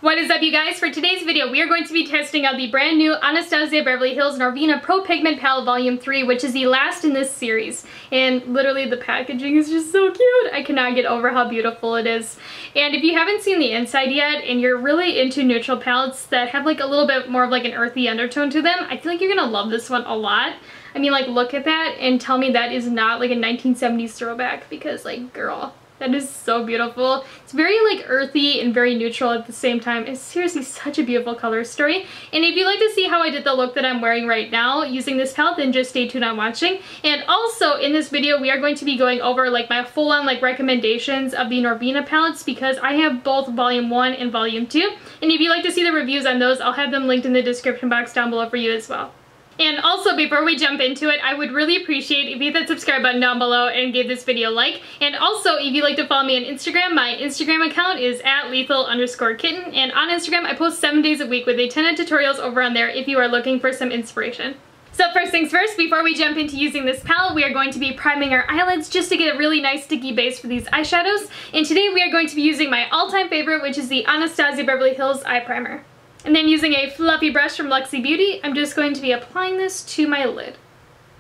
What is up, you guys? For today's video, we are going to be testing out the brand new Anastasia Beverly Hills Norvina Pro Pigment Palette Volume 3, which is the last in this series. And literally the packaging is just so cute. I cannot get over how beautiful it is. And if you haven't seen the inside yet, and you're really into neutral palettes that have like a little bit more of like an earthy undertone to them, I feel like you're gonna love this one a lot. I mean, like, look at that and tell me that is not like a 1970s throwback, because like, girl, that is so beautiful. It's very like earthy and very neutral at the same time. It's seriously such a beautiful color story. And if you'd like to see how I did the look that I'm wearing right now using this palette, then just stay tuned on watching. And also in this video, we are going to be going over like my full-on like recommendations of the Norvina palettes, because I have both Volume 1 and Volume 2. And if you'd like to see the reviews on those, I'll have them linked in the description box down below for you as well. And also, before we jump into it, I would really appreciate if you hit that subscribe button down below and give this video a like. And also, if you'd like to follow me on Instagram, my Instagram account is @lethal_kitten. And on Instagram, I post 7 days a week with a ton of tutorials over on there if you are looking for some inspiration. So first things first, before we jump into using this palette, we are going to be priming our eyelids just to get a really nice sticky base for these eyeshadows. And today we are going to be using my all-time favorite, which is the Anastasia Beverly Hills Eye Primer. And then using a fluffy brush from Luxie Beauty, I'm just going to be applying this to my lid.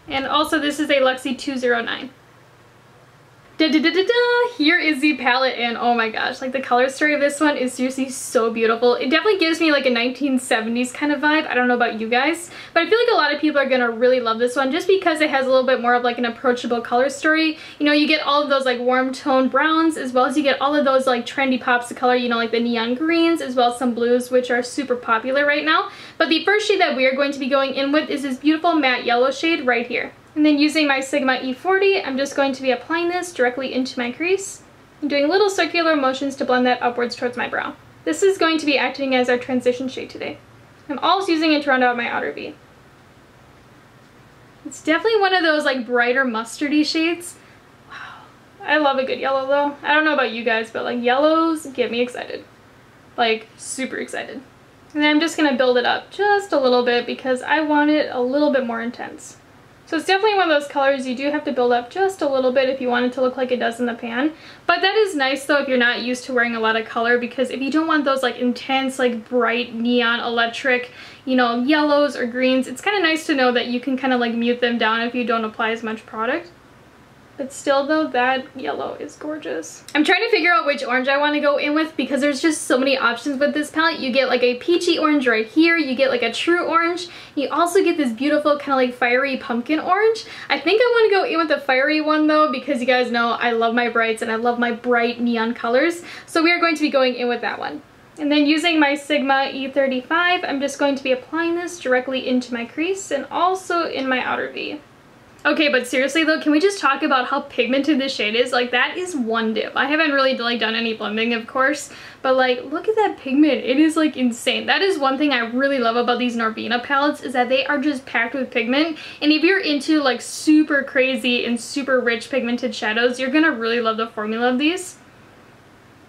And also this is a Luxie 209. Here is the palette, and oh my gosh, like the color story of this one is seriously so beautiful. It definitely gives me like a 1970s kind of vibe. I don't know about you guys, but I feel like a lot of people are gonna really love this one just because it has a little bit more of like an approachable color story. You know, you get all of those like warm tone browns, as well as you get all of those like trendy pops of color, you know, like the neon greens, as well as some blues, which are super popular right now. But the first shade that we are going to be going in with is this beautiful matte yellow shade right here. And then using my Sigma E40, I'm just going to be applying this directly into my crease and doing little circular motions to blend that upwards towards my brow. This is going to be acting as our transition shade today. I'm also using it to round out my outer V. It's definitely one of those like brighter mustardy shades. Wow. I love a good yellow though. I don't know about you guys, but like yellows get me excited. Like super excited. And then I'm just going to build it up just a little bit because I want it a little bit more intense. So it's definitely one of those colors you do have to build up just a little bit if you want it to look like it does in the pan. But that is nice though if you're not used to wearing a lot of color, because if you don't want those like intense, like bright neon electric, you know, yellows or greens, it's kind of nice to know that you can kind of like mute them down if you don't apply as much product. But still though, that yellow is gorgeous. I'm trying to figure out which orange I want to go in with because there's just so many options with this palette. You get like a peachy orange right here, you get like a true orange, you also get this beautiful kind of like fiery pumpkin orange. I think I want to go in with the fiery one though, because you guys know I love my brights and I love my bright neon colors. So we are going to be going in with that one. And then using my Sigma E35, I'm just going to be applying this directly into my crease and also in my outer V. Okay, but seriously though, can we just talk about how pigmented this shade is? Like, that is one dip. I haven't really like done any blending, of course, but like, look at that pigment. It is like insane. That is one thing I really love about these Norvina palettes, is that they are just packed with pigment. And if you're into like super crazy and super rich pigmented shadows, you're gonna really love the formula of these.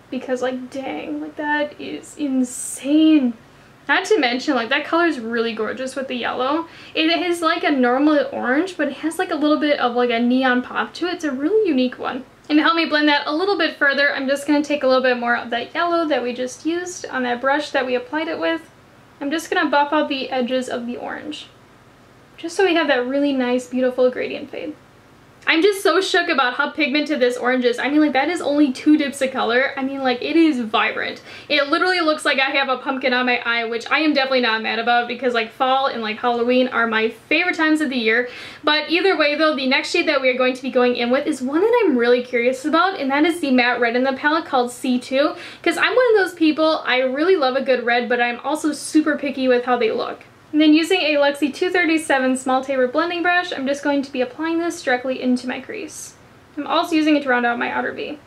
Because like, dang, like that is insane. Not to mention, like, that color is really gorgeous with the yellow. It is like a normal orange, but it has like a little bit of like a neon pop to it. It's a really unique one. And to help me blend that a little bit further, I'm just going to take a little bit more of that yellow that we just used on that brush that we applied it with. I'm just going to buff out the edges of the orange, just so we have that really nice, beautiful gradient fade. I'm just so shook about how pigmented this orange is. I mean, like, that is only 2 dips of color. I mean, like, it is vibrant. It literally looks like I have a pumpkin on my eye, which I am definitely not mad about, because like fall and like Halloween are my favorite times of the year. But either way though, the next shade that we are going to be going in with is one that I'm really curious about, and that is the matte red in the palette called C2, because I'm one of those people, I really love a good red, but I'm also super picky with how they look. And then using a Luxie 237 small taper blending brush, I'm just going to be applying this directly into my crease. I'm also using it to round out my outer V.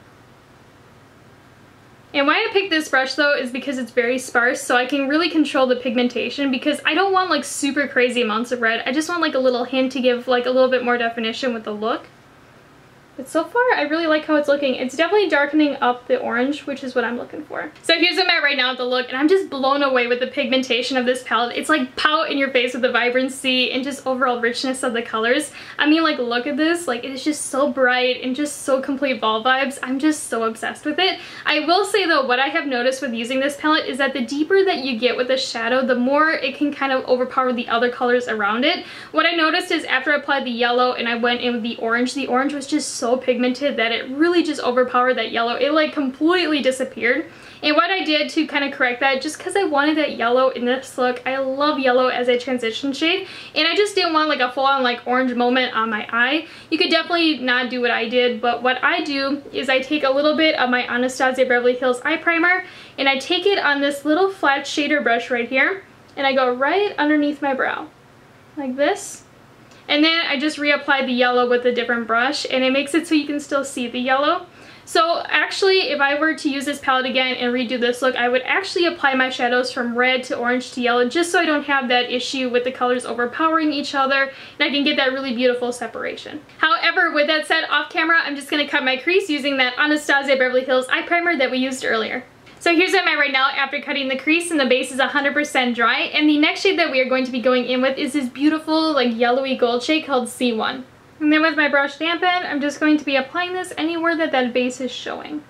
And why I picked this brush though is because it's very sparse, so I can really control the pigmentation, because I don't want like super crazy amounts of red. I just want like a little hint to give like a little bit more definition with the look. But so far, I really like how it's looking. It's definitely darkening up the orange, which is what I'm looking for. So here's where I'm at right now with the look, and I'm just blown away with the pigmentation of this palette. It's like pout in your face with the vibrancy and just overall richness of the colors. I mean, like, look at this. Like, it is just so bright and just so complete ball vibes. I'm just so obsessed with it. I will say, though, what I have noticed with using this palette is that the deeper that you get with the shadow, the more it can kind of overpower the other colors around it. What I noticed is after I applied the yellow and I went in with the orange was just so pigmented that it really just overpowered that yellow. It like completely disappeared. And what I did to kind of correct that, just because I wanted that yellow in this look, I love yellow as a transition shade, and I just didn't want like a full-on like orange moment on my eye. You could definitely not do what I did, but what I do is I take a little bit of my Anastasia Beverly Hills eye primer, and I take it on this little flat shader brush right here, and I go right underneath my brow, like this. And then I just reapply the yellow with a different brush, and it makes it so you can still see the yellow. So actually, if I were to use this palette again and redo this look, I would actually apply my shadows from red to orange to yellow, just so I don't have that issue with the colors overpowering each other, and I can get that really beautiful separation. However, with that said, off camera, I'm just going to cut my crease using that Anastasia Beverly Hills eye primer that we used earlier. So here's where I'm at right now after cutting the crease, and the base is 100% dry, and the next shade that we are going to be going in with is this beautiful like yellowy gold shade called C1. And then with my brush dampened, I'm just going to be applying this anywhere that that base is showing.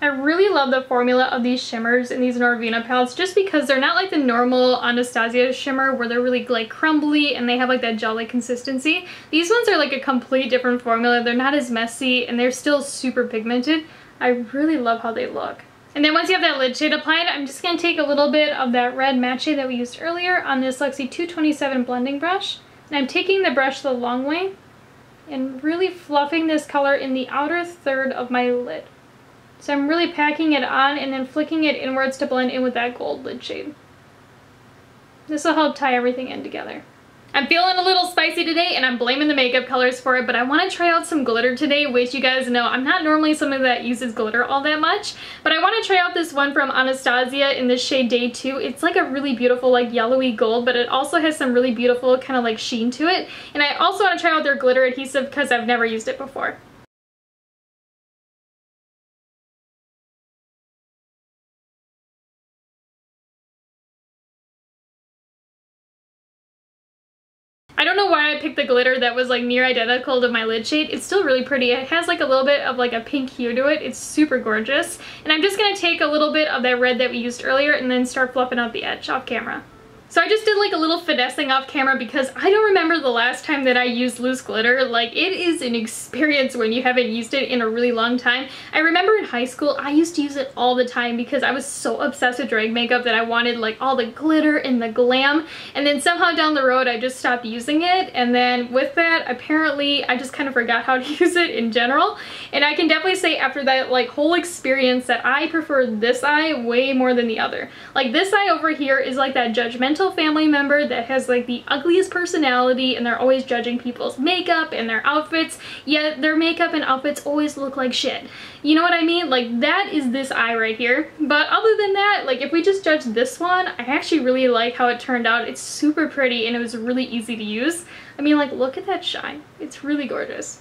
I really love the formula of these shimmers in these Norvina palettes just because they're not like the normal Anastasia shimmer where they're really like crumbly and they have like that gel-like consistency. These ones are like a complete different formula. They're not as messy and they're still super pigmented. I really love how they look. And then once you have that lid shade applied, I'm just going to take a little bit of that red matte shade that we used earlier on this Luxie 227 blending brush. And I'm taking the brush the long way and really fluffing this color in the outer third of my lid. So I'm really packing it on and then flicking it inwards to blend in with that gold lid shade. This will help tie everything in together. I'm feeling a little spicy today and I'm blaming the makeup colors for it, but I want to try out some glitter today, which you guys know I'm not normally someone that uses glitter all that much, but I want to try out this one from Anastasia in the shade Day 2. It's like a really beautiful like yellowy gold, but it also has some really beautiful kind of like sheen to it. And I also want to try out their glitter adhesive because I've never used it before. I don't know why I picked the glitter that was like near identical to my lid shade. It's still really pretty. It has like a little bit of like a pink hue to it. It's super gorgeous. And I'm just going to take a little bit of that red that we used earlier and then start fluffing out the edge off camera. So I just did like a little finessing off camera because I don't remember the last time that I used loose glitter. Like, it is an experience when you haven't used it in a really long time. I remember in high school I used to use it all the time because I was so obsessed with drag makeup that I wanted like all the glitter and the glam, and then somehow down the road I just stopped using it, and then with that apparently I just kind of forgot how to use it in general. And I can definitely say after that like whole experience that I prefer this eye way more than the other. Like, this eye over here is like that judgmental family member that has like the ugliest personality and they're always judging people's makeup and their outfits, yet their makeup and outfits always look like shit. You know what I mean? Like, that is this eye right here. But other than that, like, if we just judge this one, I actually really like how it turned out. It's super pretty and it was really easy to use. I mean, like, look at that shine. It's really gorgeous.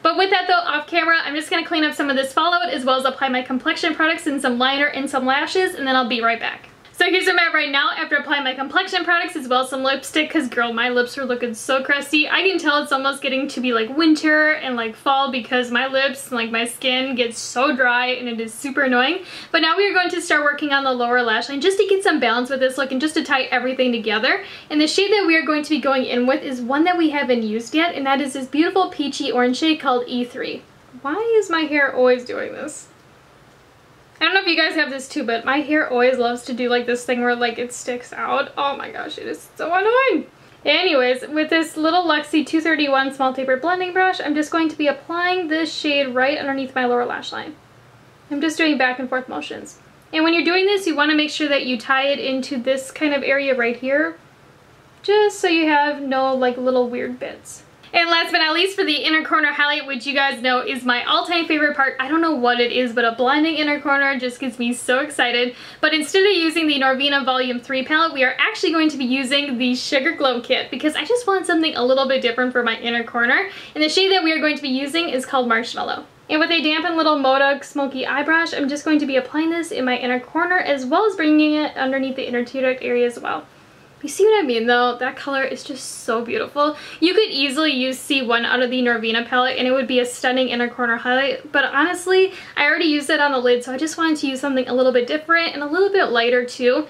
But with that though, off camera, I'm just going to clean up some of this fallout as well as apply my complexion products and some liner and some lashes, and then I'll be right back. So here's where I'm at right now after applying my complexion products as well as some lipstick, because girl, my lips are looking so crusty. I can tell it's almost getting to be like winter and like fall because my lips and like my skin gets so dry and it is super annoying. But now we are going to start working on the lower lash line just to get some balance with this look and just to tie everything together. And the shade that we are going to be going in with is one that we haven't used yet, and that is this beautiful peachy orange shade called E3. Why is my hair always doing this? I don't know if you guys have this too, but my hair always loves to do like this thing where like it sticks out. Oh my gosh, it is so annoying. Anyways, with this little Luxie 231 small taper blending brush, I'm just going to be applying this shade right underneath my lower lash line. I'm just doing back and forth motions. And when you're doing this, you want to make sure that you tie it into this kind of area right here, just so you have no like little weird bits. And last but not least, for the inner corner highlight, which you guys know is my all-time favorite part. I don't know what it is, but a blinding inner corner just gets me so excited. But instead of using the Norvina Volume 3 palette, we are actually going to be using the Sugar Glow Kit because I just want something a little bit different for my inner corner. And the shade that we are going to be using is called Marshmallow. And with a dampened little Moda smoky eye brush, I'm just going to be applying this in my inner corner as well as bringing it underneath the inner tear duct area as well. You see what I mean though? That color is just so beautiful. You could easily use C1 out of the Norvina palette and it would be a stunning inner corner highlight, but honestly, I already used it on the lid, so I just wanted to use something a little bit different and a little bit lighter too.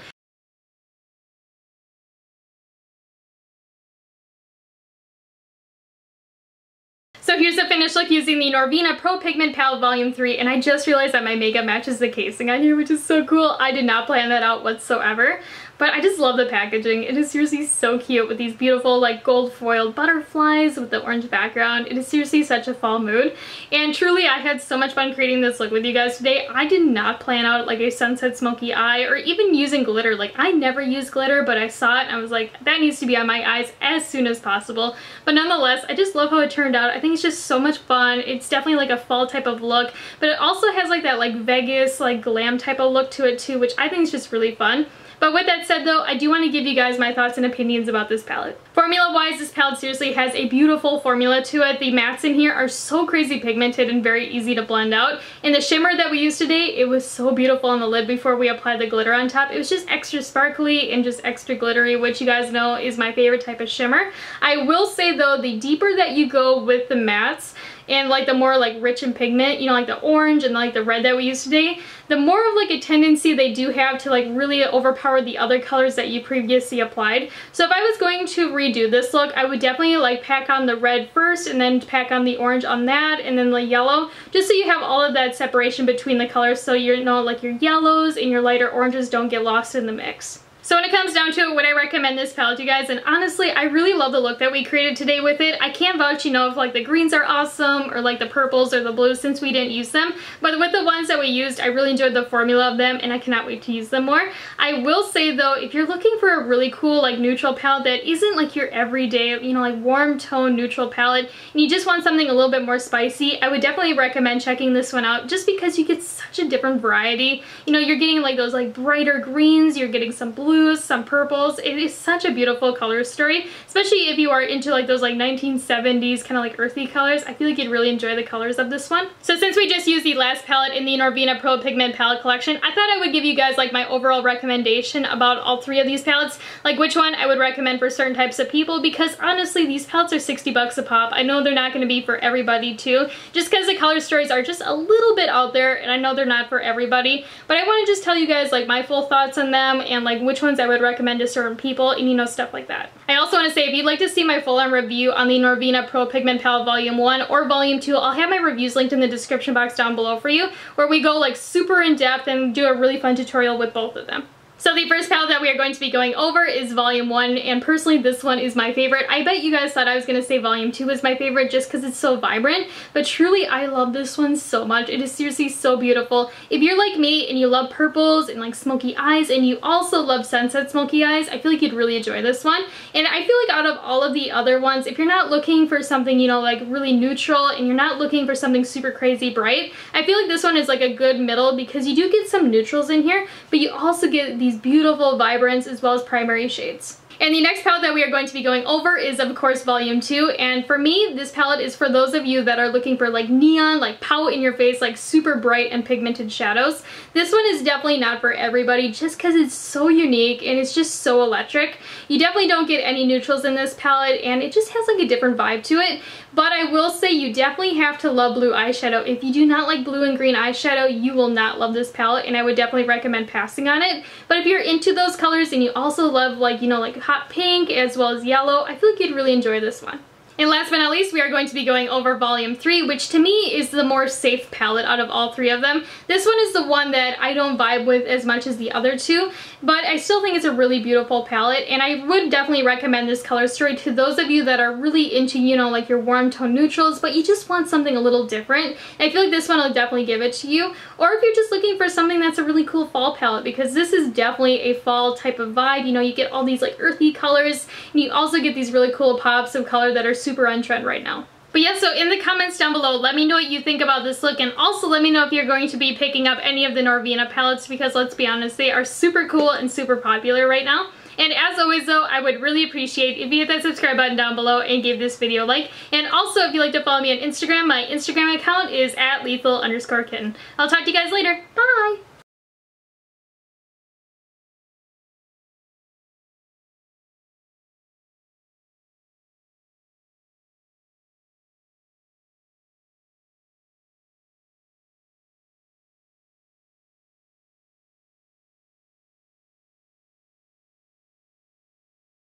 So here's the finished look using the Norvina Pro Pigment Palette Volume 3, and I just realized that my makeup matches the casing on here, which is so cool. I did not plan that out whatsoever, but I just love the packaging. It is seriously so cute with these beautiful like gold foiled butterflies with the orange background. It is seriously such a fall mood, and truly I had so much fun creating this look with you guys today. I did not plan out like a sunset smoky eye or even using glitter. Like I never use glitter, but I saw it and I was like, that needs to be on my eyes as soon as possible. But nonetheless, I just love how it turned out. I think it's just so much fun. It's definitely like a fall type of look, but it also has like that like Vegas like glam type of look to it too, which I think is just really fun. But with that said though, I do want to give you guys my thoughts and opinions about this palette. Formula wise, this palette seriously has a beautiful formula to it. The mattes in here are so crazy pigmented and very easy to blend out. And the shimmer that we used today, it was so beautiful on the lid before we applied the glitter on top. It was just extra sparkly and just extra glittery, which you guys know is my favorite type of shimmer. I will say though, the deeper that you go with the mattes, and like the more like rich in pigment, you know, like the orange and like the red that we used today, the more of like a tendency they do have to like really overpower the other colors that you previously applied. So if I was going to redo this look, I would definitely like pack on the red first and then pack on the orange on that and then the yellow, just so you have all of that separation between the colors, so you know like your yellows and your lighter oranges don't get lost in the mix. So when it comes down to it, would I recommend this palette, you guys? And honestly, I really love the look that we created today with it. I can't vouch, you know, if like the greens are awesome or like the purples or the blues since we didn't use them. But with the ones that we used, I really enjoyed the formula of them and I cannot wait to use them more. I will say though, if you're looking for a really cool like neutral palette that isn't like your everyday, you know, like warm tone neutral palette and you just want something a little bit more spicy, I would definitely recommend checking this one out just because you get such a different variety. You know, you're getting like those like brighter greens, you're getting some blues, some purples. It is such a beautiful color story, especially if you are into like those like 1970s kind of like earthy colors. I feel like you'd really enjoy the colors of this one. So since we just used the last palette in the Norvina Pro Pigment palette collection, I thought I would give you guys like my overall recommendation about all three of these palettes, like which one I would recommend for certain types of people, because honestly these palettes are 60 bucks a pop. I know they're not going to be for everybody too, just because the color stories are just a little bit out there and I know they're not for everybody, but I want to just tell you guys like my full thoughts on them and like which ones I would recommend to certain people and you know, stuff like that. I also want to say if you'd like to see my full-on review on the Norvina Pro Pigment Palette Volume 1 or Volume 2, I'll have my reviews linked in the description box down below for you, where we go like super in depth and do a really fun tutorial with both of them. So the first palette that we are going to be going over is Volume 1, and personally this one is my favorite. I bet you guys thought I was going to say Volume 2 was my favorite just because it's so vibrant, but truly I love this one so much. It is seriously so beautiful. If you're like me and you love purples and like smoky eyes and you also love sunset smoky eyes, I feel like you'd really enjoy this one. And I feel like out of all of the other ones, if you're not looking for something, you know, like really neutral and you're not looking for something super crazy bright, I feel like this one is like a good middle because you do get some neutrals in here, but you also get these beautiful vibrance as well as primary shades. And the next palette that we are going to be going over is of course Volume 2, and for me this palette is for those of you that are looking for like neon, like pout in your face, like super bright and pigmented shadows. This one is definitely not for everybody just because it's so unique and it's just so electric. You definitely don't get any neutrals in this palette and it just has like a different vibe to it. But I will say you definitely have to love blue eyeshadow. If you do not like blue and green eyeshadow, you will not love this palette and I would definitely recommend passing on it. But if you're into those colors and you also love like, you know, like hot pink as well as yellow, I feel like you'd really enjoy this one. And last but not least, we are going to be going over Volume 3, which to me is the more safe palette out of all three of them. This one is the one that I don't vibe with as much as the other two, but I still think it's a really beautiful palette, and I would definitely recommend this color story to those of you that are really into, you know, like your warm tone neutrals, but you just want something a little different. And I feel like this one will definitely give it to you. Or if you're just looking for something that's a really cool fall palette, because this is definitely a fall type of vibe. You know, you get all these like earthy colors, and you also get these really cool pops of color that are super super on trend right now. But yeah, so in the comments down below, let me know what you think about this look, and also let me know if you're going to be picking up any of the Norvina palettes, because let's be honest, they are super cool and super popular right now. And as always though, I would really appreciate if you hit that subscribe button down below and give this video a like. And also, if you'd like to follow me on Instagram, my Instagram account is @lethal_kitten. I'll talk to you guys later. Bye!